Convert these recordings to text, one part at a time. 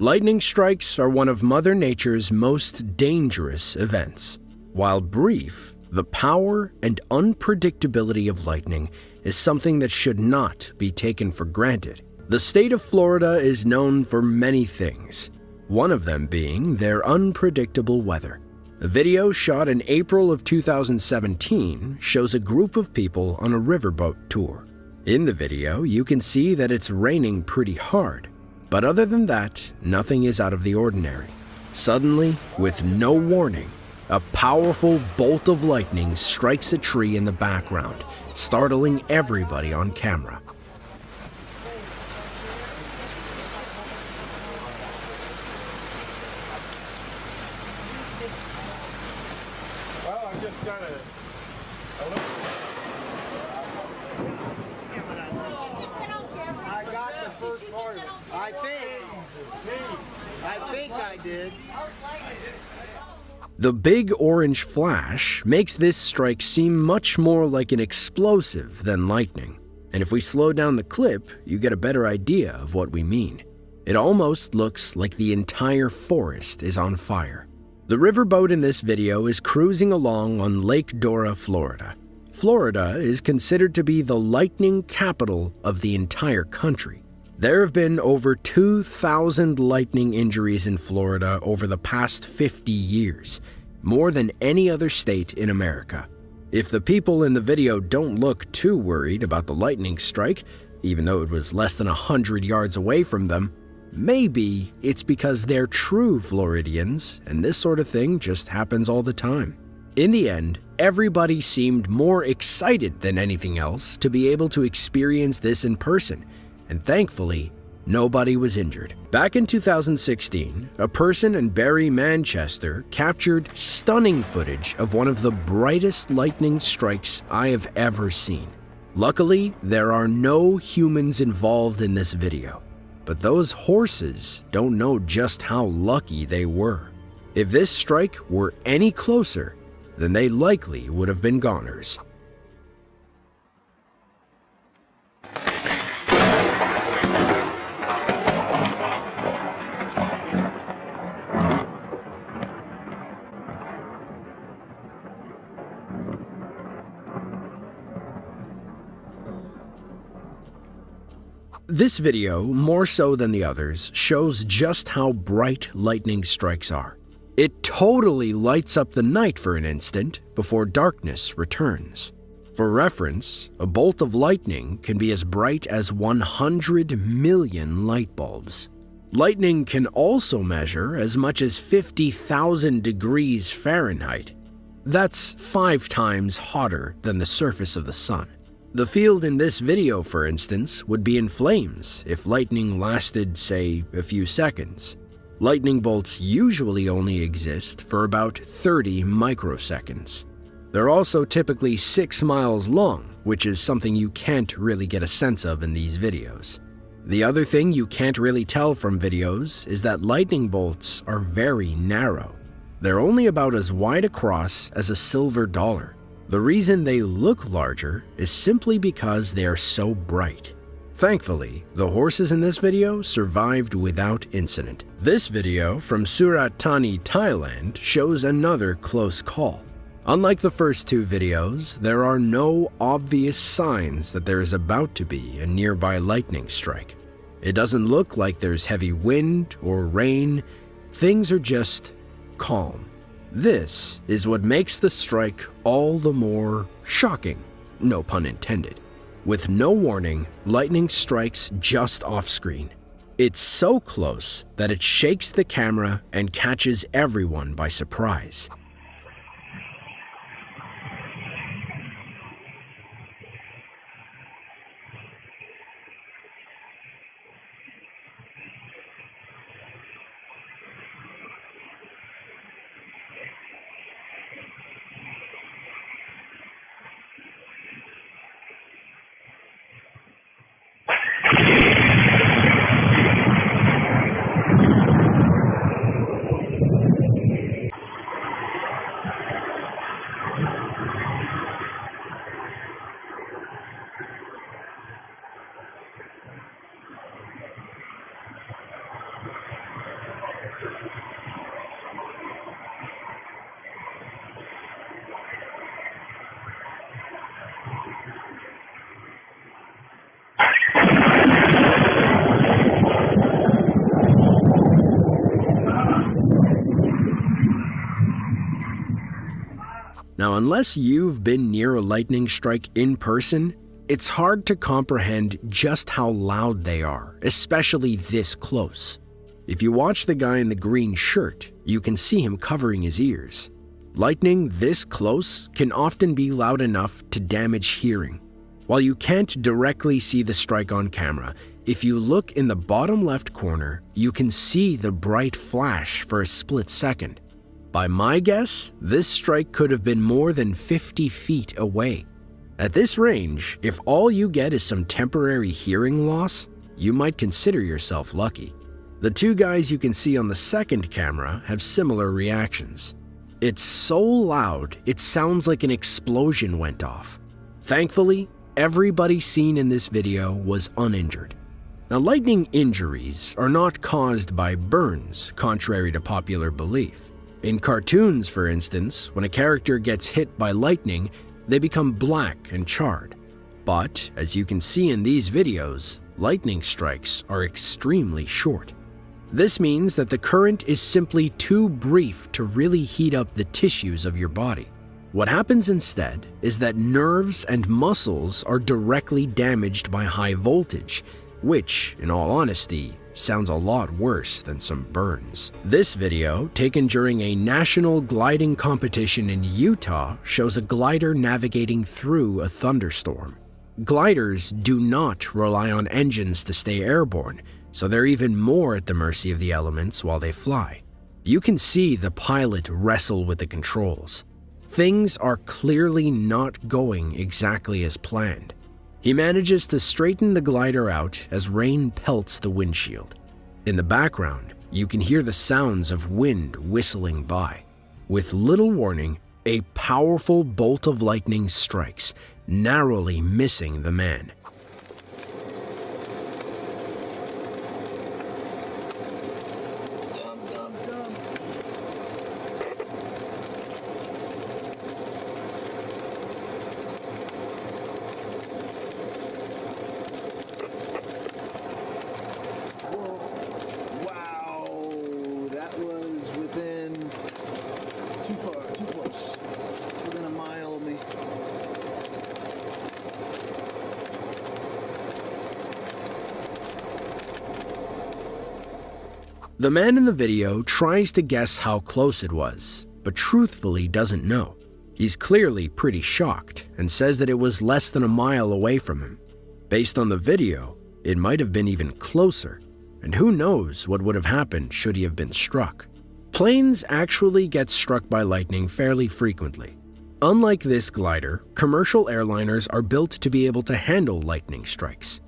Lightning strikes are one of Mother Nature's most dangerous events. While brief, the power and unpredictability of lightning is something that should not be taken for granted. The state of Florida is known for many things, one of them being their unpredictable weather. A video shot in April of 2017 shows a group of people on a riverboat tour. In the video, you can see that it's raining pretty hard, but other than that, nothing is out of the ordinary. Suddenly, with no warning, a powerful bolt of lightning strikes a tree in the background, startling everybody on camera. Well, I just got I got the first part of it. I think I did. The big orange flash makes this strike seem much more like an explosive than lightning. And if we slow down the clip, you get a better idea of what we mean. It almost looks like the entire forest is on fire. The riverboat in this video is cruising along on Lake Dora, Florida. Florida is considered to be the lightning capital of the entire country. There have been over 2,000 lightning injuries in Florida over the past 50 years, more than any other state in America. If the people in the video don't look too worried about the lightning strike, even though it was less than 100 yards away from them, maybe it's because they're true Floridians and this sort of thing just happens all the time. In the end, everybody seemed more excited than anything else to be able to experience this in person, and thankfully, nobody was injured. Back in 2016, a person in Bury, Manchester captured stunning footage of one of the brightest lightning strikes I have ever seen. Luckily, there are no humans involved in this video, but those horses don't know just how lucky they were. If this strike were any closer, then they likely would have been goners. This video, more so than the others, shows just how bright lightning strikes are. It totally lights up the night for an instant before darkness returns. For reference, a bolt of lightning can be as bright as 100 million light bulbs. Lightning can also measure as much as 50,000 degrees Fahrenheit. That's 5 times hotter than the surface of the sun. The field in this video, for instance, would be in flames if lightning lasted, say, a few seconds. Lightning bolts usually only exist for about 30 microseconds. They're also typically 6 miles long, which is something you can't really get a sense of in these videos. The other thing you can't really tell from videos is that lightning bolts are very narrow. They're only about as wide across as a silver dollar. The reason they look larger is simply because they are so bright. Thankfully, the horses in this video survived without incident. This video from Surat Thani, Thailand shows another close call. Unlike the first 2 videos, there are no obvious signs that there is about to be a nearby lightning strike. It doesn't look like there's heavy wind or rain. Things are just calm. This is what makes the strike all the more shocking, no pun intended. With no warning, lightning strikes just off-screen. It's so close that it shakes the camera and catches everyone by surprise. Now, unless you've been near a lightning strike in person, it's hard to comprehend just how loud they are, especially this close. If you watch the guy in the green shirt, you can see him covering his ears. Lightning this close can often be loud enough to damage hearing. While you can't directly see the strike on camera, if you look in the bottom left corner, you can see the bright flash for a split second. By my guess, this strike could have been more than 50 feet away. At this range, if all you get is some temporary hearing loss, you might consider yourself lucky. The two guys you can see on the second camera have similar reactions. It's so loud, it sounds like an explosion went off. Thankfully, everybody seen in this video was uninjured. Now, lightning injuries are not caused by burns, contrary to popular belief. In cartoons, for instance, when a character gets hit by lightning, they become black and charred. But, as you can see in these videos, lightning strikes are extremely short. This means that the current is simply too brief to really heat up the tissues of your body. What happens instead is that nerves and muscles are directly damaged by high voltage, which, in all honesty, sounds a lot worse than some burns. This video, taken during a national gliding competition in Utah, shows a glider navigating through a thunderstorm. Gliders do not rely on engines to stay airborne, so they're even more at the mercy of the elements while they fly. You can see the pilot wrestle with the controls. Things are clearly not going exactly as planned. He manages to straighten the glider out as rain pelts the windshield. In the background, you can hear the sounds of wind whistling by. With little warning, a powerful bolt of lightning strikes, narrowly missing the man. The man in the video tries to guess how close it was, but truthfully doesn't know. He's clearly pretty shocked and says that it was less than a mile away from him. Based on the video, it might have been even closer, and who knows what would have happened should he have been struck. Planes actually get struck by lightning fairly frequently. Unlike this glider, commercial airliners are built to be able to handle lightning strikes.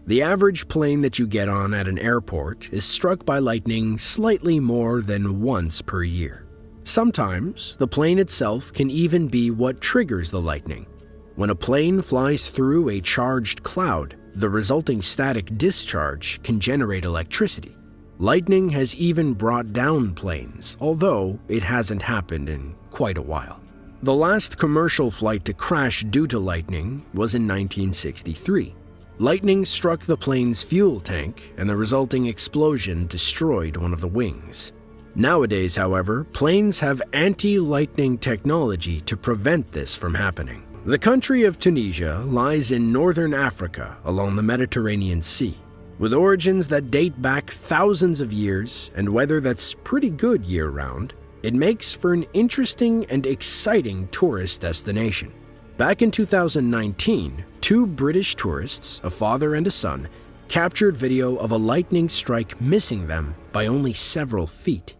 The average plane that you get on at an airport is struck by lightning slightly more than once per year. Sometimes, the plane itself can even be what triggers the lightning. When a plane flies through a charged cloud, the resulting static discharge can generate electricity. Lightning has even brought down planes, although it hasn't happened in quite a while. The last commercial flight to crash due to lightning was in 1963. Lightning struck the plane's fuel tank, and the resulting explosion destroyed one of the wings. Nowadays, however, planes have anti-lightning technology to prevent this from happening. The country of Tunisia lies in northern Africa along the Mediterranean Sea. With origins that date back thousands of years and weather that's pretty good year-round, it makes for an interesting and exciting tourist destination. Back in 2019, two British tourists, a father and a son, captured video of a lightning strike missing them by only several feet.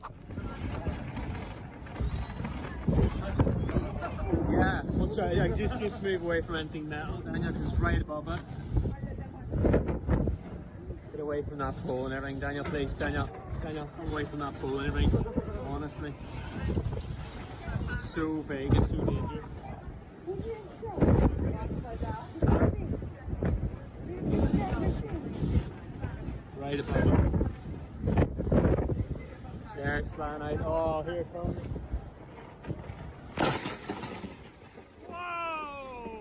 Yeah, we'll try. Yeah, just move away from anything metal, Daniel, because it's right above us. Get away from that pole and everything, Daniel, please. Daniel, come away from that pole and everything. Honestly, so big and so dangerous. Right above us. Sharks flying out. Oh, here it comes. Whoa!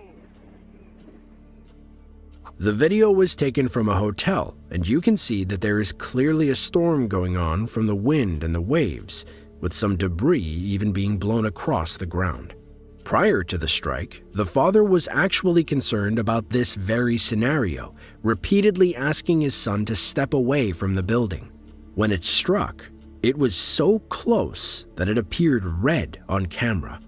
The video was taken from a hotel, and you can see that there is clearly a storm going on from the wind and the waves, with some debris even being blown across the ground. Prior to the strike, the father was actually concerned about this very scenario, repeatedly asking his son to step away from the building. When it struck, it was so close that it appeared red on camera.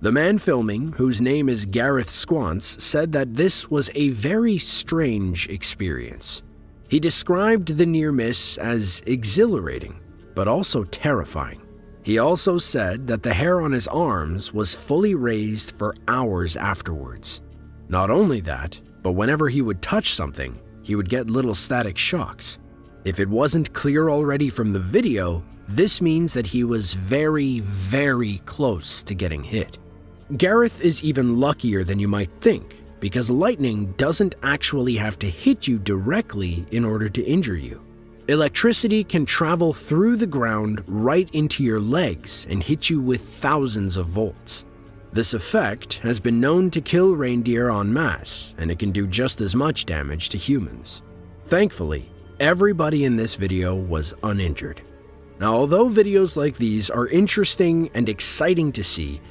The man filming, whose name is Gareth Squance, said that this was a very strange experience. He described the near miss as exhilarating, but also terrifying. He also said that the hair on his arms was fully raised for hours afterwards. Not only that, but whenever he would touch something, he would get little static shocks. If it wasn't clear already from the video, this means that he was very, very close to getting hit. Gareth is even luckier than you might think, because lightning doesn't actually have to hit you directly in order to injure you. Electricity can travel through the ground right into your legs and hit you with thousands of volts. This effect has been known to kill reindeer en masse, and it can do just as much damage to humans. Thankfully, everybody in this video was uninjured. Now, although videos like these are interesting and exciting to see,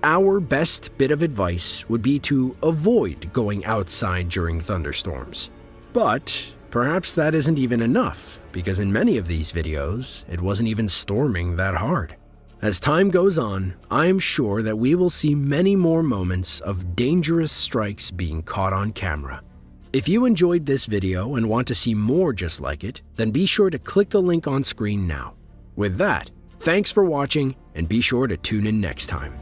our best bit of advice would be to avoid going outside during thunderstorms. But perhaps that isn't even enough, because in many of these videos, it wasn't even storming that hard. As time goes on, I am sure that we will see many more moments of dangerous strikes being caught on camera. If you enjoyed this video and want to see more just like it, then be sure to click the link on screen now. With that, thanks for watching, and be sure to tune in next time.